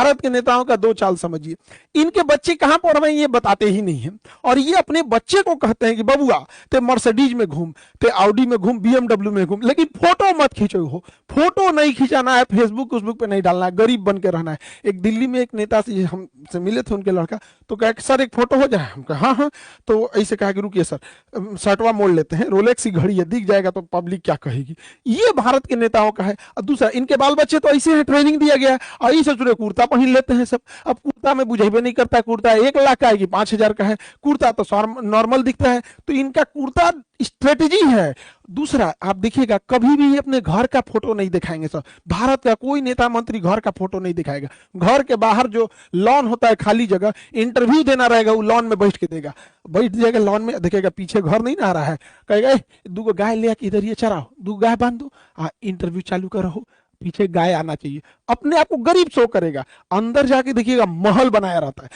भारत के नेताओं का दो चाल समझिए, इनके बच्चे कहां पढ़ रहे हैं ये बताते ही नहीं है, और ये अपने बच्चे को कहते हैं कि बबुआ ते मर्सिडीज में घूम, ते ऑडी में घूम, बीएमडब्ल्यू में घूम, लेकिन फोटो मत खींचो हो, फोटो नहीं खिंचाना है, फेसबुक उस पे नहीं डालना है, गरीब बन के रहना है। एक दिल्ली में एक नेता से हमसे मिले थे उनके लड़का, तो कहा कि सर एक फोटो हो जाए, हम कहा हाँ हाँ, तो ऐसे कहा कि रुकिए सर शर्टवा मोड़ लेते हैं, रोलेक्स की घड़ी है, दिख जाएगा तो पब्लिक क्या कहेगी। ये भारत के नेताओं का है। और दूसरा, इनके बाल बच्चे तो ऐसे हैं, ट्रेनिंग दिया गया है, और इसे जुड़े कुर्ता पहन लेते हैं सब। अब कुर्ता में बुझेबे नहीं करता, कुर्ता 1 लाख का है कि 5,000 का है, कुर्ता तो नॉर्मल दिखता है, तो इनका कुर्ता स्ट्रेटेजी है। दूसरा, आप देखिएगा कभी भी अपने घर का फोटो नहीं दिखाएंगे सर, भारत का कोई नेता मंत्री घर का फोटो नहीं दिखाएगा। घर के बाहर जो लॉन होता है, खाली जगह, इंटरव्यू देना रहेगा, वो लॉन में बैठ के देगा, बैठ जाएगा लॉन में, देखेगा पीछे घर नहीं ना आ रहा है, कहेगा दूगो गाय ले आके इधर ये चराओ, दू गाय बांध दो, इंटरव्यू चालू करो, पीछे गाय आना चाहिए। अपने आप को गरीब शो करेगा, अंदर जाके देखिएगा महल बनाया रहता है।